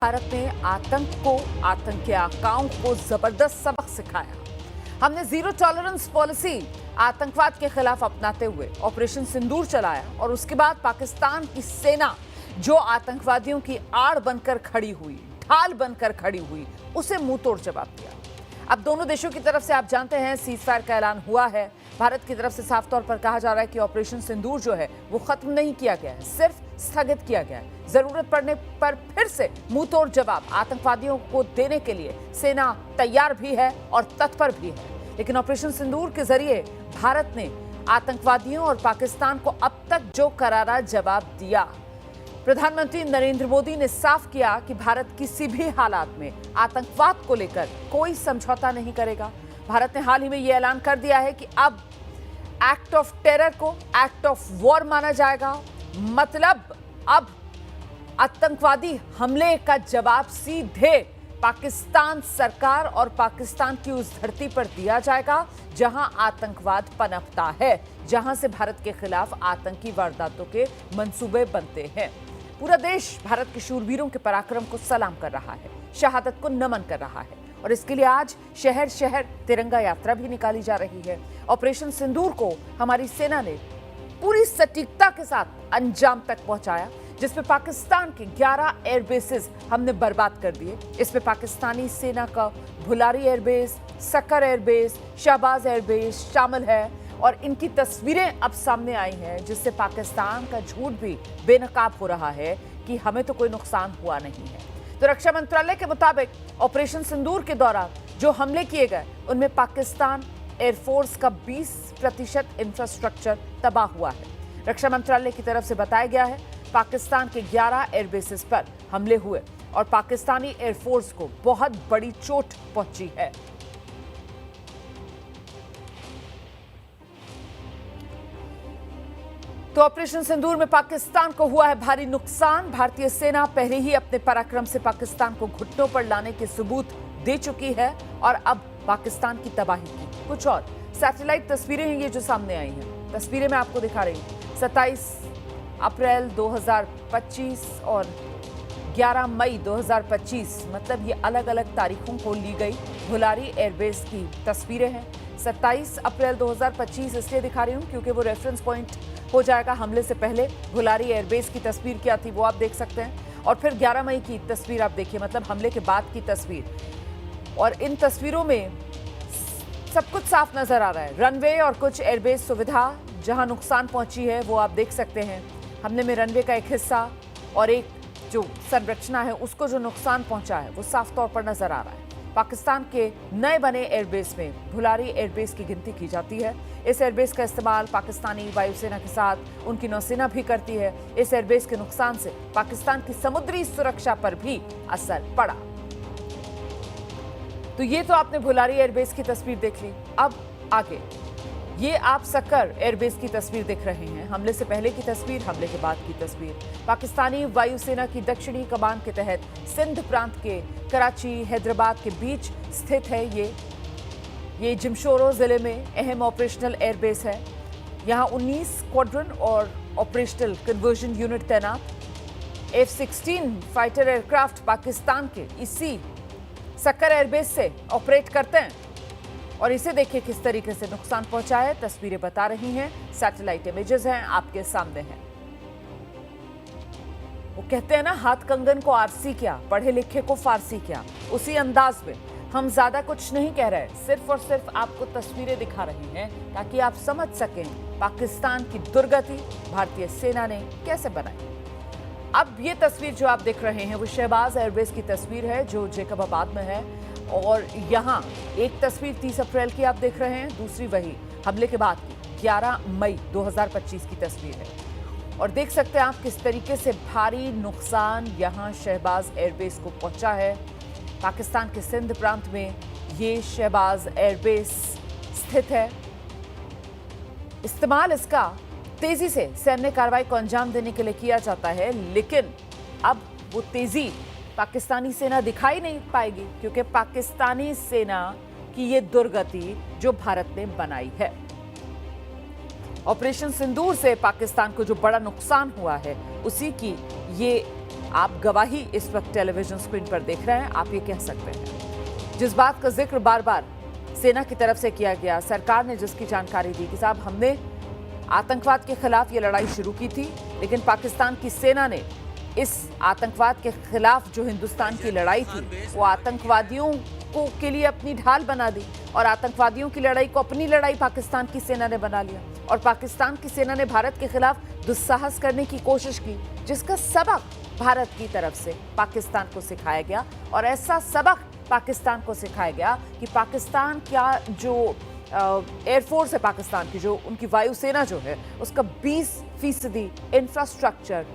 भारत ने आतंक को, आतंक के आकाओं को जबरदस्त सबक सिखाया। हमने जीरो टॉलरेंस पॉलिसी आतंकवाद के खिलाफ अपनाते हुए ऑपरेशन सिंदूर चलाया और उसके बाद पाकिस्तान की सेना जो आतंकवादियों की आड़ बनकर खड़ी हुई, ढाल बनकर खड़ी हुई, उसे मुंह तोड़ जवाब दिया। अब दोनों देशों की तरफ से आप जानते हैं सीज फायर का ऐलान हुआ है। भारत की तरफ से साफ तौर पर कहा जा रहा है कि ऑपरेशन सिंदूर जो है वो खत्म नहीं किया गया है, सिर्फ स्थगित किया गया है। जरूरत पड़ने पर फिर से मुंह तोड़ जवाब आतंकवादियों को देने के लिए सेना तैयार भी है और तत्पर भी है। लेकिन ऑपरेशन सिंदूर के जरिए भारत ने आतंकवादियों और पाकिस्तान को अब तक जो करारा जवाब दिया, प्रधानमंत्री नरेंद्र मोदी ने साफ किया कि भारत किसी भी हालात में आतंकवाद को लेकर कोई समझौता नहीं करेगा। भारत ने हाल ही में यह ऐलान कर दिया है कि अब एक्ट ऑफ टेरर को एक्ट ऑफ वॉर माना जाएगा। मतलब अब आतंकवादी हमले का जवाब सीधे पाकिस्तान सरकार और पाकिस्तान की उस धरती पर दिया जाएगा जहां आतंकवाद पनपता है, जहां से भारत के खिलाफ आतंकी वारदातों के मंसूबे बनते हैं। पूरा देश भारत के शूरवीरों के पराक्रम को सलाम कर रहा है, शहादत को नमन कर रहा है और इसके लिए आज शहर शहर तिरंगा यात्रा भी निकाली जा रही है। ऑपरेशन सिंदूर को हमारी सेना ने पूरी सटीकता के साथ अंजाम तक पहुंचाया, जिसमें पाकिस्तान के 11 एयरबेसेस हमने बर्बाद कर दिए। इसमें पाकिस्तानी सेना का भुलारी एयरबेस, सक्कर एयरबेस, शहबाज एयरबेस शामिल है और इनकी तस्वीरें अब सामने आई हैं, जिससे पाकिस्तान का झूठ भी बेनकाब हो रहा है कि हमें तो कोई नुकसान हुआ नहीं है। तो रक्षा मंत्रालय के मुताबिक ऑपरेशन सिंदूर के दौरान जो हमले किए गए उनमें पाकिस्तान एयरफोर्स का 20% इंफ्रास्ट्रक्चर तबाह हुआ है। रक्षा मंत्रालय की तरफ से बताया गया है पाकिस्तान के 11 एयरबेसेस पर हमले हुए और पाकिस्तानी एयरफोर्स को बहुत बड़ी चोट पहुंची है। तो ऑपरेशन सिंदूर में पाकिस्तान को हुआ है भारी नुकसान। भारतीय सेना पहले ही अपने पराक्रम से पाकिस्तान को घुटनों पर लाने के सबूत दे चुकी है और अब पाकिस्तान की तबाही की कुछ और सैटेलाइट तस्वीरें हैं ये जो सामने आई हैं। तस्वीरें मैं आपको दिखा रही हूं। 27 अप्रैल 2025 और 11 मई 2025, मतलब ये अलग अलग तारीखों को ली गई भुलारी एयरबेस की तस्वीरें हैं। 27 अप्रैल 2025 इसलिए दिखा रही हूं क्योंकि वो रेफरेंस पॉइंट हो जाएगा। हमले से पहले भुलारी एयरबेस की तस्वीर क्या थी वो आप देख सकते हैं और फिर 11 मई की तस्वीर आप देखिए, मतलब हमले के बाद की तस्वीर। और इन तस्वीरों में सब कुछ साफ नजर आ रहा है। रनवे और कुछ एयरबेस सुविधा जहां नुकसान पहुंची है वो आप देख सकते हैं। हमले में रनवे का एक हिस्सा और एक जो संरचना है उसको जो नुकसान पहुंचा है वो साफ तौर पर नजर आ रहा है। पाकिस्तान के नए बने एयरबेस में भुलारी एयरबेस की गिनती की जाती है। इस एयरबेस का इस्तेमाल पाकिस्तानी वायुसेना के साथ उनकी नौसेना भी करती है। इस एयरबेस के नुकसान से पाकिस्तान की समुद्री सुरक्षा पर भी असर पड़ा। तो ये तो आपने भुलारी एयरबेस की तस्वीर देख ली। अब आगे ये आप सक्कर एयरबेस की तस्वीर देख रहे हैं। हमले से पहले की तस्वीर, हमले के बाद की तस्वीर। पाकिस्तानी वायुसेना की दक्षिणी कमान के तहत सिंध प्रांत के कराची हैदराबाद के बीच स्थित है ये जमशोरो जिले में अहम ऑपरेशनल एयरबेस है। यहाँ 19 स्क्वाड्रन और ऑपरेशनल कन्वर्जन यूनिट तैनात। F-16 फाइटर एयरक्राफ्ट पाकिस्तान के इसी सक्कर एयरबेस से ऑपरेट करते हैं और इसे देखिए किस तरीके से नुकसान पहुंचा है। तस्वीरें बता रही हैं, सैटेलाइट इमेजेस हैं, आपके सामने हैं। वो कहते हैं ना, हाथ कंगन को आरसी क्या, पढ़े लिखे को फारसी क्या। उसी अंदाज में हम ज्यादा कुछ नहीं कह रहे, सिर्फ और सिर्फ आपको तस्वीरें दिखा रहे हैं ताकि आप समझ सकें पाकिस्तान की दुर्गति भारतीय सेना ने कैसे बनाई। अब ये तस्वीर जो आप देख रहे हैं वो शहबाज एयरबेस की तस्वीर है जो जेकबाबाद में है और यहाँ एक तस्वीर 30 अप्रैल की आप देख रहे हैं, दूसरी वही हमले के बाद की 11 मई 2025 की तस्वीर है। और देख सकते हैं आप किस तरीके से भारी नुकसान यहाँ शहबाज एयरबेस को पहुंचा है। पाकिस्तान के सिंध प्रांत में ये शहबाज एयरबेस स्थित है। इस्तेमाल इसका तेजी से सैन्य कार्रवाई को अंजाम देने के लिए किया जाता है, लेकिन अब वो तेजी पाकिस्तानी सेना दिखाई नहीं पाएगी क्योंकि पाकिस्तानी सेना की ये दुर्गति जो भारत ने बनाई है। ऑपरेशन सिंदूर से पाकिस्तान को जो बड़ा नुकसान हुआ है उसी की ये आप गवाही इस वक्त टेलीविजन स्क्रीन पर देख रहे हैं, आप ये कह सकते हैं। जिस बात का जिक्र बार बार सेना की तरफ से किया गया, सरकार ने जिसकी जानकारी दी कि साहब हमने आतंकवाद के खिलाफ ये लड़ाई शुरू की थी, लेकिन पाकिस्तान की सेना ने इस आतंकवाद के खिलाफ जो हिंदुस्तान की लड़ाई थी वो आतंकवादियों को के लिए अपनी ढाल बना दी और आतंकवादियों की लड़ाई को अपनी लड़ाई पाकिस्तान की सेना ने बना लिया और पाकिस्तान की सेना ने भारत के खिलाफ दुस्साहस करने की कोशिश की, जिसका सबक भारत की तरफ से पाकिस्तान को सिखाया गया। और ऐसा सबक पाकिस्तान को सिखाया गया कि पाकिस्तान का जो एयरफोर्स है, पाकिस्तान की जो उनकी वायुसेना जो है, उसका 20% इंफ्रास्ट्रक्चर